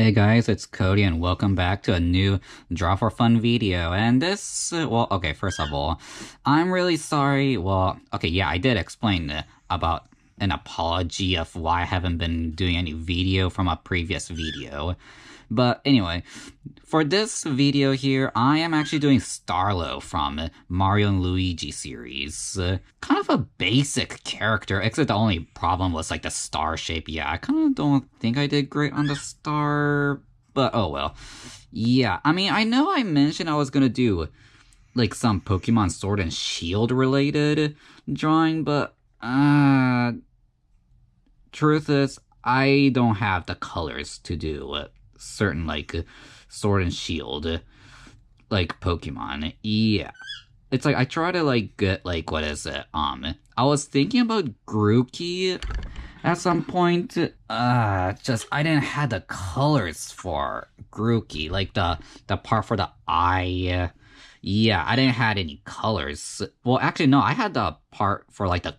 Hey guys, it's Cody and welcome back to a new Draw for Fun video. And this, well, okay, first of all, I'm really sorry. Well, okay, yeah, I did explain about an apology of why I haven't been doing any video from a previous video. But anyway, for this video here, I am actually doing Starlow from Mario and Luigi series. Kind of a basic character, except the only problem was like the star shape. Yeah, I kind of don't think I did great on the star, but oh well. Yeah, I mean, I know I mentioned I was gonna do like some Pokemon Sword and Shield related drawing, but truth is, I don't have the colors to do certain like Sword and Shield like Pokemon. Yeah. It's like I try to like get like what is it? I was thinking about Grookey at some point. Just I didn't have the colors for Grookey, like the part for the eye. Yeah, I didn't have any colors. Well, actually no, I had the part for like the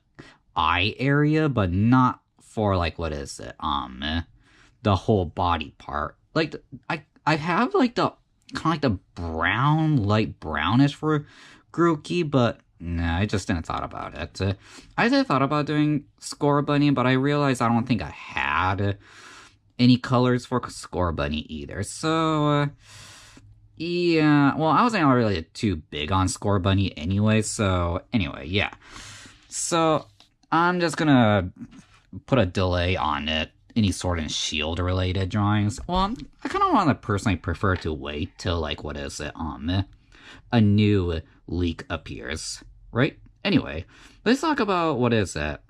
eye area, but not for like what is it? The whole body part. Like I have like the kind of like the brown, light brownish for Grookey, but no, I just didn't thought about it. I did thought about doing Scorbunny, but I realized I don't think I had any colors for Scorbunny either. So yeah, well, I wasn't really too big on Scorbunny anyway. So anyway, yeah. So I'm just gonna put a delay on it. Any Sword and Shield related drawings. Well, I kind of want to personally prefer to wait till like what is it? A new leak appears, right? Anyway, let's talk about what is it?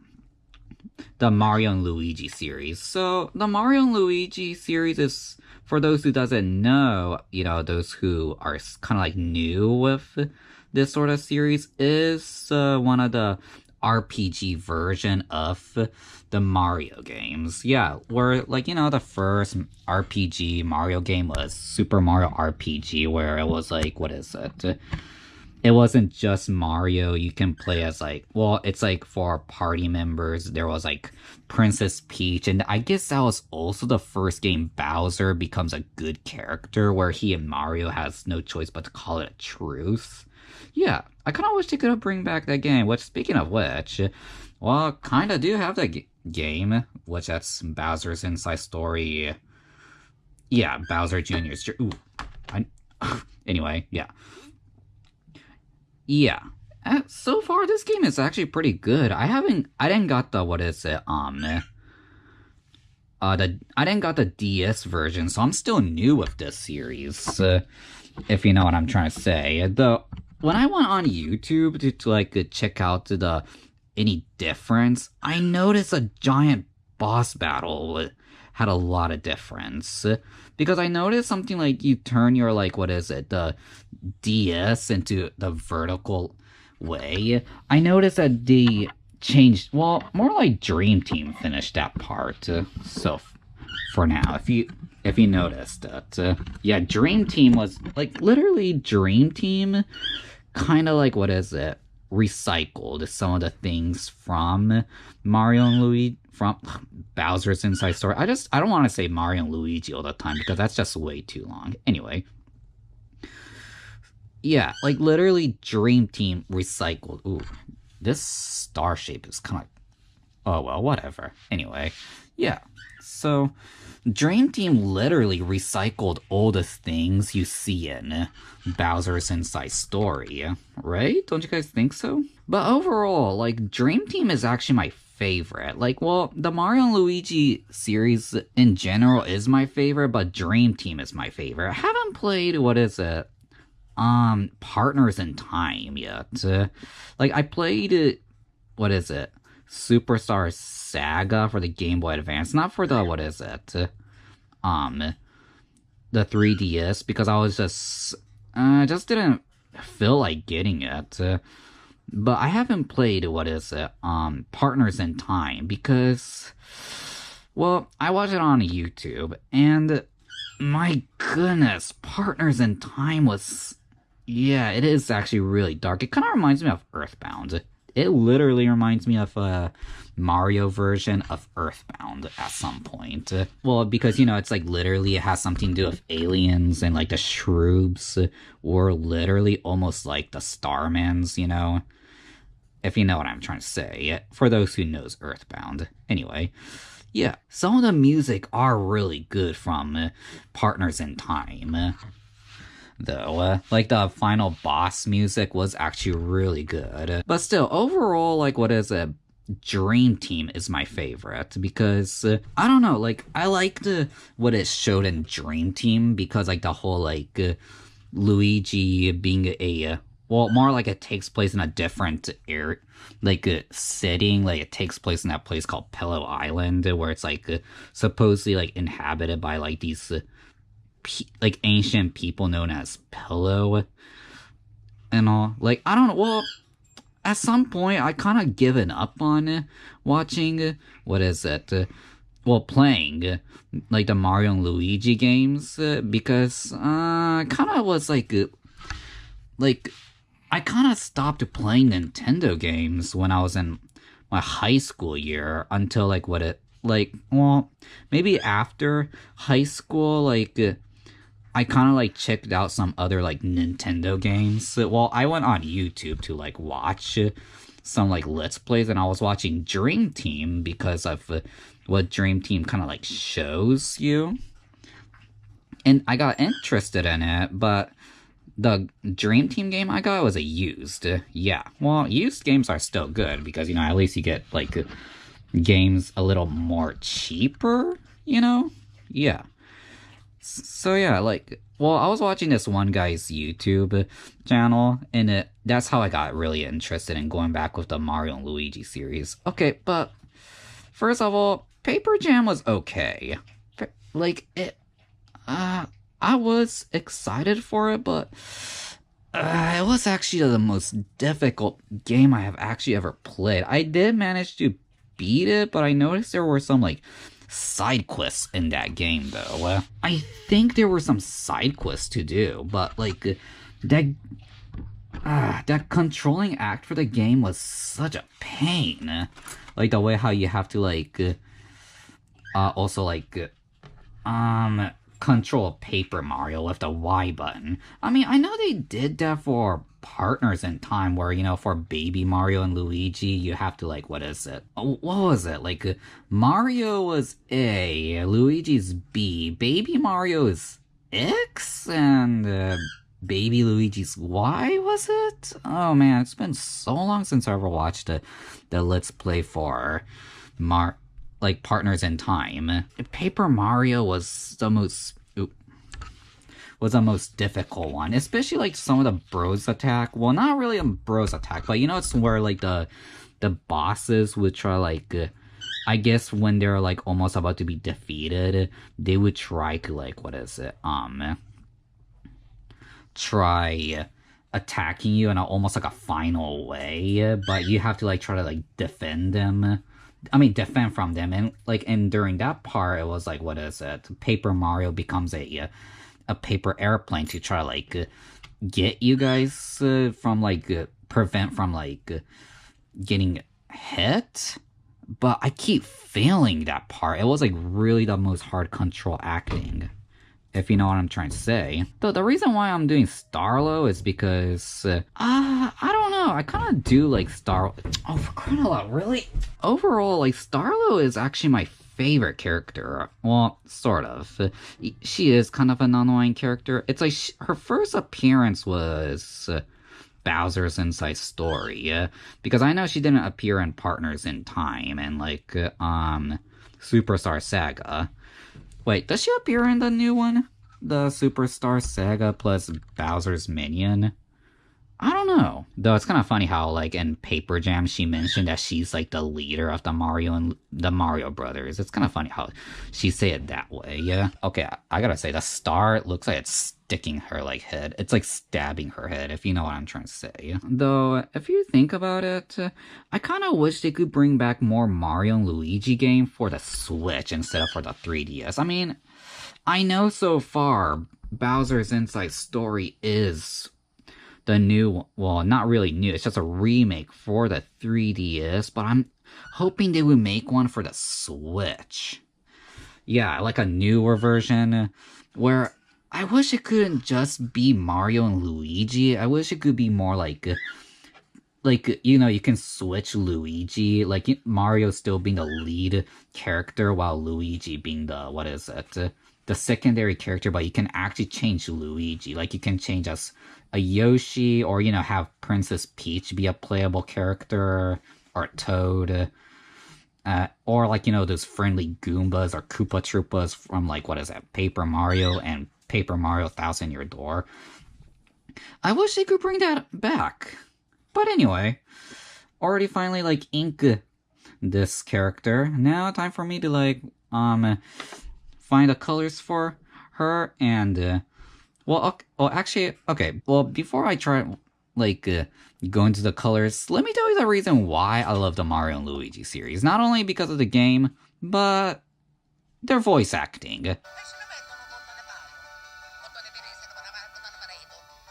The Mario and Luigi series. So the Mario and Luigi series is, for those who doesn't know, you know, those who are kind of like new with this sort of series, is one of the RPG version of the Mario games. Yeah, where like, you know, the first RPG Mario game was Super Mario RPG, where it was like, what is it? It wasn't just Mario. You can play as like, well, it's like for party members. There was like Princess Peach, and I guess that was also the first game Bowser becomes a good character, where he and Mario has no choice but to call it a truce. Yeah, I kind of wish they could bring back that game, which, speaking of which, well, kind of do have that game, which that's Bowser's Inside Story. Yeah, Bowser Jr.'s. Ooh, anyway, yeah. Yeah. So far, this game is actually pretty good. I didn't got the, what is it, I didn't got the DS version, so I'm still new with this series, if you know what I'm trying to say. When I went on YouTube to like check out any difference, I noticed a giant boss battle had a lot of difference. Because I noticed something like you turn your, like, what is it, the DS into the vertical way. I noticed that they changed, well, more like Dream Team finished that part. So for now, if you noticed that, yeah, Dream Team was like literally Dream Team, kind of like what is it, recycled some of the things from Mario and Luigi, from Bowser's Inside Story. I don't want to say Mario and Luigi all the time because that's just way too long. Anyway, yeah, like literally Dream Team recycled. Ooh, this star shape is kind of, oh well, whatever. Anyway, yeah, so Dream Team literally recycled all the things you see in Bowser's Inside Story, right? Don't you guys think so? But overall, like, Dream Team is actually my favorite. Like, well, the Mario and Luigi series in general is my favorite, but Dream Team is my favorite. I haven't played, what is it? Partners in Time yet. Like, I played, what is it? Superstar Saga for the Game Boy Advance, not for the, what is it, the 3DS, because I was just didn't feel like getting it. But I haven't played, what is it, Partners in Time, because, well, I watched it on YouTube, and my goodness, Partners in Time was, yeah, it is actually really dark. It kind of reminds me of Earthbound. it literally reminds me of a Mario version of Earthbound at some point. Well, because, it's like literally it has something to do with aliens and like the shrubs were literally almost like the Starmans. If you know what I'm trying to say. For those who knows Earthbound. Anyway, yeah, some of the music are really good from Partners in Time. Though, like the final boss music was actually really good. But still, overall, like what is it? Dream Team is my favorite because I don't know, like I liked what it showed in Dream Team because like the whole like Luigi being a well, more like it takes place in a different area, like setting. Like it takes place in that place called Pillow Island, where it's like supposedly like inhabited by like these like ancient people known as Pillow and all. Like I don't know. Well, at some point I kind of given up on watching what is it? Well, playing like the Mario and Luigi games because kind of was like I kind of stopped playing Nintendo games when I was in my high school year until like well, maybe after high school, like I kind of like checked out some other like Nintendo games. Well, I went on YouTube to like watch some like Let's Plays, and I was watching Dream Team because of what Dream Team kind of like shows you. And I got interested in it, but the Dream Team game I got was a used. Yeah, well, used games are still good because, at least you get like games a little more cheaper, Yeah. So yeah, well, I was watching this one guy's YouTube channel, and that's how I got really interested in going back with the Mario and Luigi series. Okay, but first of all, Paper Jam was okay. Like, I was excited for it, but it was actually the most difficult game I have actually ever played. I did manage to beat it, but I noticed there were some, like, side quests in that game, though. I think there were some side quests to do, but like that controlling act for the game was such a pain. Like the way how you have to also control Paper Mario with the Y button. I mean, I know they did that for Partners in Time, where, for Baby Mario and Luigi, you have to, what is it? Oh, what was it? Mario was A, Luigi's B, Baby Mario is X, and, Baby Luigi's Y, was it? Oh man, it's been so long since I ever watched the Let's Play for Partners in Time. Paper Mario was the most difficult one, especially some of the bros attack. Well, not really a bros attack, but it's where the bosses would try I guess when they're almost about to be defeated, they would try to what is it? Try attacking you in almost a final way, but you have to try to defend them. I mean, defend from them, and during that part, it was what is it? Paper Mario becomes a paper airplane to try get you guys from prevent from getting hit. But I keep failing that part. It was really the most hard control acting, if you know what I'm trying to say. The reason why I'm doing Starlow is because, I don't know, I kind of do Starlow. Oh, for crying out loud, really? Overall, Starlow is actually my favorite character. Well, sort of. She is kind of an annoying character. It's her first appearance was Bowser's Inside Story, because I know she didn't appear in Partners in Time and Superstar Saga. Wait, does she appear in the new one? The Superstar Saga plus Bowser's Minion? I don't know. Though it's kind of funny how, in Paper Jam, she mentioned that she's, the leader of the Mario Brothers. It's kind of funny how she say it that way, yeah? Okay, I gotta say, the star looks like it's sticking her, head. It's, stabbing her head, if you know what I'm trying to say. Though, if you think about it, I kind of wish they could bring back more Mario and Luigi game for the Switch instead of for the 3DS. I mean, I know so far, Bowser's Inside Story is the new, well, not really new, it's just a remake for the 3DS, but I'm hoping they would make one for the Switch. Yeah, like a newer version where I wish it couldn't just be Mario and Luigi. I wish it could be more like you can switch Luigi, like Mario still being the lead character while Luigi being the what is it? The secondary character, but you can actually change Luigi. Like you can change us a Yoshi or have Princess Peach be a playable character or Toad. Or like those friendly Goombas or Koopa Troopas from like what is that, Paper Mario and Paper Mario Thousand Year Door. I wish they could bring that back. But anyway, already finally like ink this character. Now time for me to like find the colors for her and actually okay. Well, before I try like go into the colors, let me tell you the reason why I love the Mario and Luigi series. Not only because of the game, but their voice acting.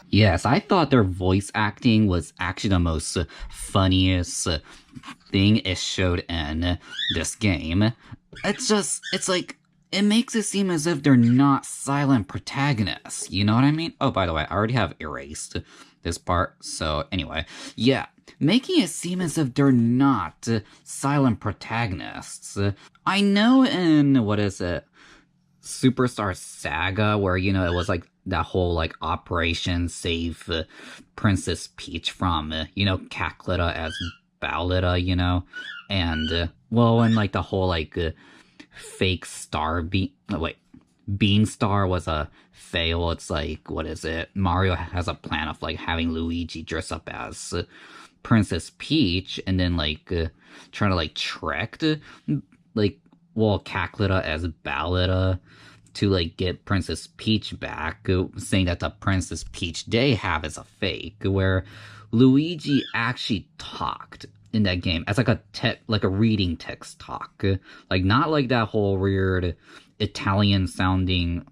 Yes, I thought their voice acting was actually the most funniest thing it showed in this game. It's like, it makes it seem as if they're not silent protagonists, you know what I mean? Oh, by the way, I already have erased this part, so anyway, yeah, making it seem as if they're not silent protagonists. I know in, what is it, Superstar Saga, where, it was like that whole like Operation Save Princess Peach from, Cackletta as Bowletta, and, when like the whole like fake star Beanstar was a fail. It's like, what is it? Mario has a plan of like having Luigi dress up as Princess Peach and then like trying to like trick like Cackletta as Bowletta to like get Princess Peach back, saying that the Princess Peach they have is a fake, where Luigi actually talked in that game as like a reading text talk, like not like that whole weird Italian sounding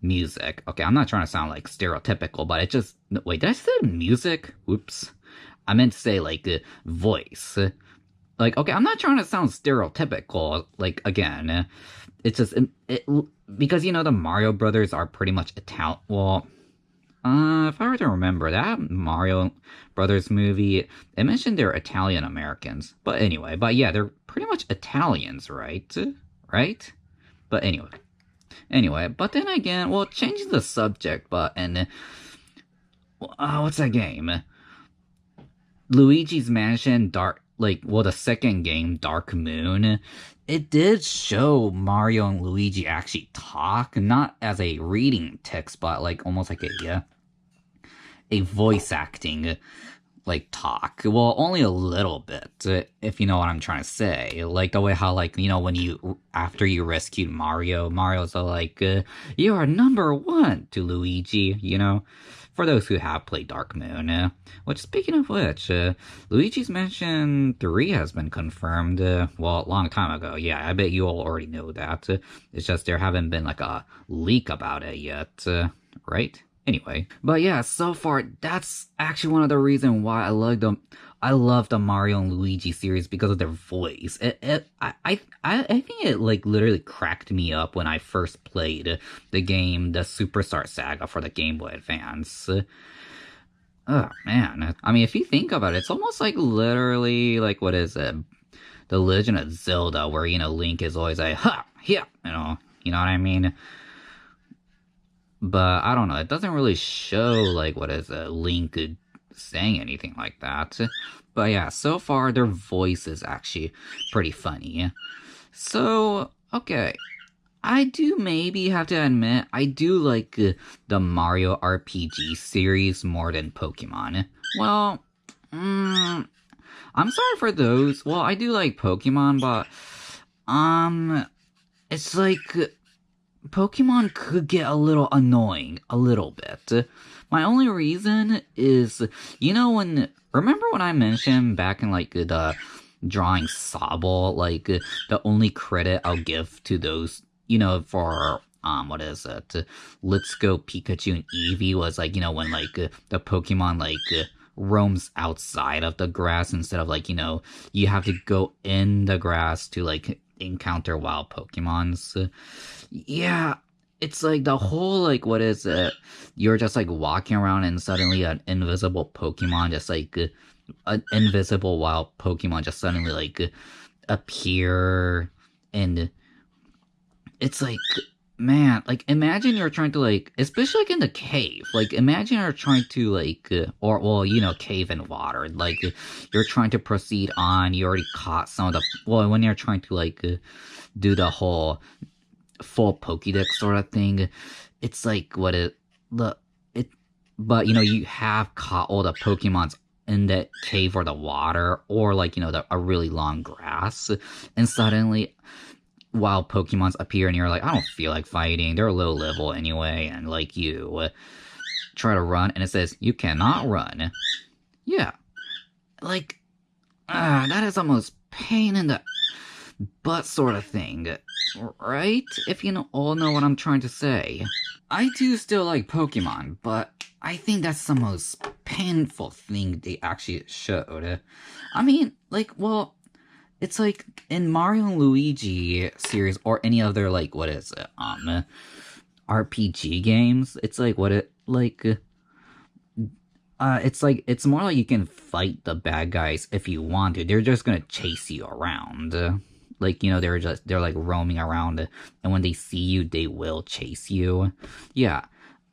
music. Okay, I'm not trying to sound like stereotypical, but it just, wait, did I say music? Oops. I meant to say like voice. Like, okay, I'm not trying to sound stereotypical, like, again, it's just, because, the Mario Brothers are pretty much Italian, if I were to remember, that Mario Brothers movie, it mentioned they're Italian Americans, but anyway, but yeah, they're pretty much Italians, right? Right? But anyway, but then again, changing the subject, what's that game? Luigi's Mansion the second game, Dark Moon, it did show Mario and Luigi actually talk, not as a reading text, but like almost like a voice acting like talk. Well, only a little bit, if you know what I'm trying to say. Like the way how like, when after you rescued Mario's like, you are number one to Luigi, for those who have played Dark Moon. Which, speaking of which, Luigi's Mansion 3 has been confirmed, a long time ago. Yeah, I bet you all already know that. It's just there haven't been like a leak about it yet, right? Anyway, but yeah, so far, that's actually one of the reasons why I love the Mario and Luigi series, because of their voice. I think it like literally cracked me up when I first played the game, the Superstar Saga for the Game Boy Advance. Oh man, I mean, if you think about it, it's almost like literally like, what is it? The Legend of Zelda, where Link is always like, ha, yeah, you know what I mean? But I don't know, it doesn't really show like, what is it, Link saying anything like that. But yeah, so far their voice is actually pretty funny. So, okay, I do maybe have to admit, I do like the Mario RPG series more than Pokemon. Well, I'm sorry for those. Well, I do like Pokemon, but, it's like, Pokemon could get a little annoying, a little bit. My only reason is, remember when I mentioned back in, like, the drawing Sobble, like, the only credit I'll give to those, for what is it? Let's Go Pikachu and Eevee was like, when like the Pokemon like roams outside of the grass instead of like, you have to go in the grass to like encounter wild Pokemons. Yeah, it's like the whole like what is it? You're just like walking around and suddenly an invisible Pokemon just like an invisible wild Pokemon just suddenly like appear and it's like man, like imagine you're trying to like especially like in the cave. Like imagine you're trying to like or well, cave in water. Like you're trying to proceed on, you already caught some of the well when you're trying to like do the whole full Pokédex sort of thing. It's like what it look it but you have caught all the Pokemons in that cave or the water or like a really long grass and suddenly wild Pokemons appear and you're like, I don't feel like fighting. They're low level anyway, and like you try to run and it says you cannot run. Yeah, like that is the most pain in the butt sort of thing, right? If all know what I'm trying to say. I do still like Pokemon, but I think that's the most painful thing they actually showed. I mean, like, well, it's like in Mario and Luigi series or any other like what is it RPG games. It's like what it like. It's like it's more like you can fight the bad guys if you want to. They're just gonna chase you around. Like they're like roaming around, and when they see you, they will chase you. Yeah,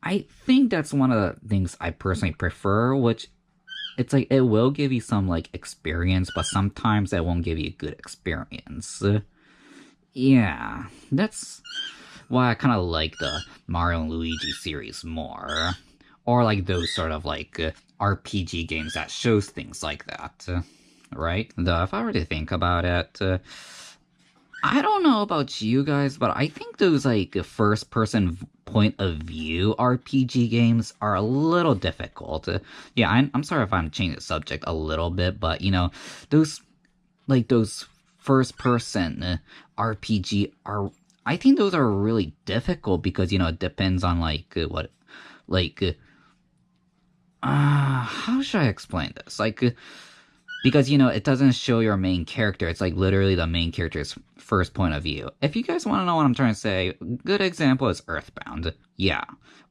I think that's one of the things I personally prefer, which it's like it will give you some like experience, but sometimes it won't give you a good experience. Yeah, that's why I kind of like the Mario and Luigi series more, or like those sort of like RPG games that shows things like that, right? Though if I were to think about it. I don't know about you guys, but I think those like first person point of view RPG games are a little difficult. Yeah, I'm sorry if I'm changing the subject a little bit, but those those first person RPG are I think those are really difficult because it depends on like what like how should I explain this? Like because, it doesn't show your main character. It's like literally the main character's first point of view. If you guys want to know what I'm trying to say, good example is Earthbound. Yeah.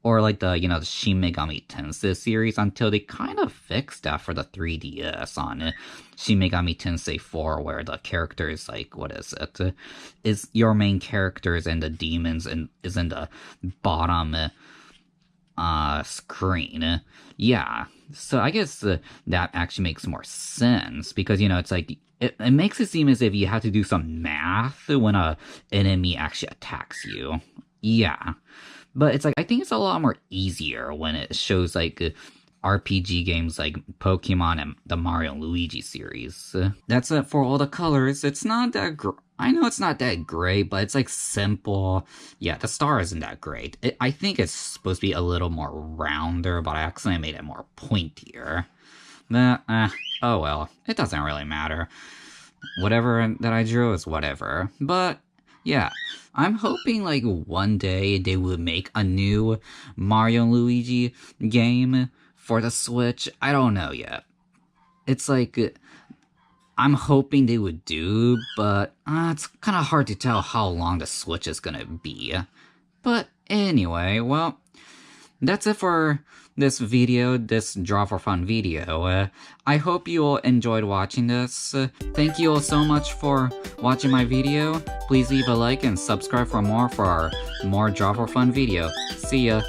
Or like the, the Shin Megami Tensei series until they kind of fixed that for the 3DS on Shin Megami Tensei 4 where the character is like, what is it? Is your main characters and the demons and is in the bottom screen. Yeah, so I guess that actually makes more sense because it's like it makes it seem as if you have to do some math when a enemy actually attacks you. Yeah, but it's like I think it's a lot more easier when it shows like RPG games like Pokemon and the Mario and Luigi series. That's it for all the colors. It's not that I know it's not that great, but it's like simple. Yeah, the star isn't that great. I think it's supposed to be a little more rounder, but I accidentally made it more pointier. But, oh well, it doesn't really matter. Whatever that I drew is whatever. But, yeah, I'm hoping like one day they would make a new Mario and Luigi game for the Switch. I don't know yet. It's like I'm hoping they would do, but it's kind of hard to tell how long the Switch is gonna be. But anyway, well, that's it for this video, this Draw for Fun video. I hope you all enjoyed watching this. Thank you all so much for watching my video. Please leave a like and subscribe for more our more Draw for Fun video. See ya!